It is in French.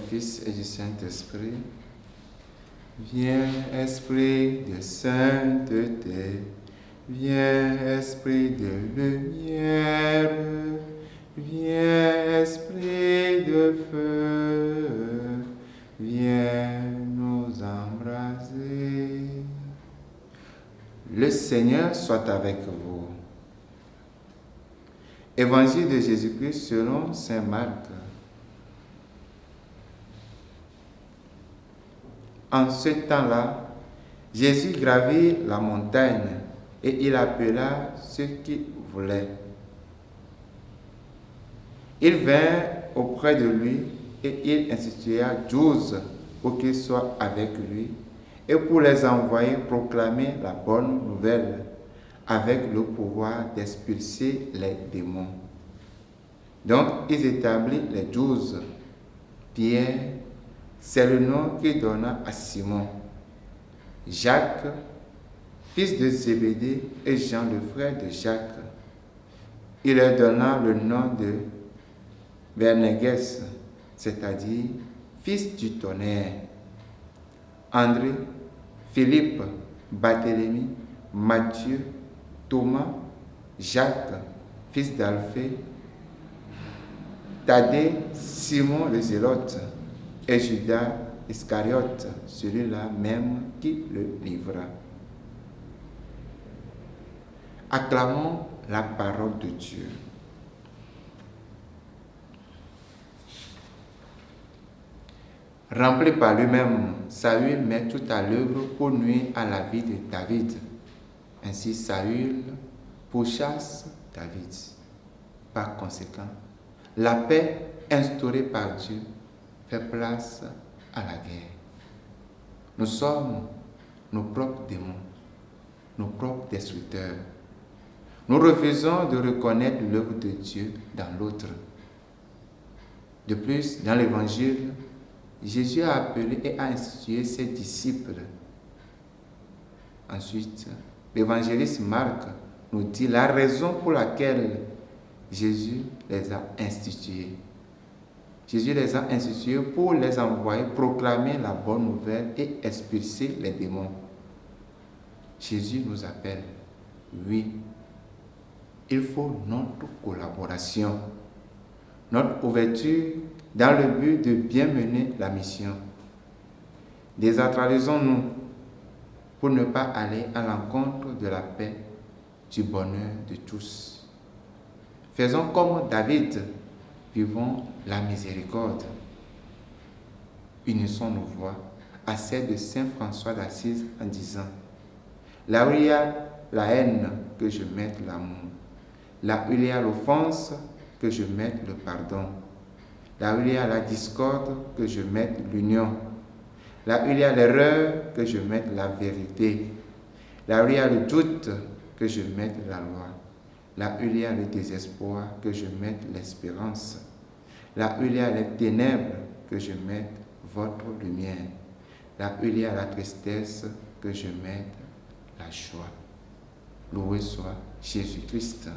Fils et du Saint-Esprit. Viens, Esprit de sainteté, viens, Esprit de lumière, viens, Esprit de feu, viens nous embraser. Le Seigneur soit avec vous. Évangile de Jésus-Christ selon saint Marc. En ce temps-là, Jésus gravit la montagne et il appela ceux qu'il voulait. Il vint auprès de lui et il institua 12 pour qu'ils soient avec lui et pour les envoyer proclamer la bonne nouvelle avec le pouvoir d'expulser les démons. Donc, ils établissent les 12. Pierre, c'est le nom qu'il donna à Simon. Jacques, fils de Zébédée, et Jean, le frère de Jacques. Il leur donna le nom de Boanerges, c'est-à-dire fils du tonnerre. André, Philippe, Barthélemy, Matthieu, Thomas, Jacques, fils d'Alphée, Thaddée, Simon le Zélote, et Judas Iscariote, celui-là même qui le livra. Acclamons la parole de Dieu. Rempli par lui-même, Saül met tout à l'œuvre pour nuire à la vie de David. Ainsi, Saül pourchasse David. Par conséquent, la paix instaurée par Dieu fait place à la guerre. Nous sommes nos propres démons, nos propres destructeurs. Nous refusons de reconnaître l'œuvre de Dieu dans l'autre. De plus, dans l'Évangile, Jésus a appelé et a institué ses disciples. Ensuite, l'évangéliste Marc nous dit la raison pour laquelle Jésus les a institués. Jésus les a institués pour les envoyer proclamer la bonne nouvelle et expulser les démons. Jésus nous appelle. Oui, il faut notre collaboration, notre ouverture dans le but de bien mener la mission. Décentralisons-nous pour ne pas aller à l'encontre de la paix, du bonheur de tous. Faisons comme David, vivons la miséricorde. Unissons nos voix à celle de saint François d'Assise en disant: là où il y a la haine, que je mette l'amour. Là où il y a l'offense, que je mette le pardon. Là où il y a la discorde, que je mette l'union. Là où il y a l'erreur, que je mette la vérité. Là où il y a le doute, que je mette la loi. Là où il y a le désespoir, que je mette l'espérance. Là où il y a les ténèbres, que je mette votre lumière. Là où il y a la tristesse, que je mette la joie. Loué soit Jésus-Christ.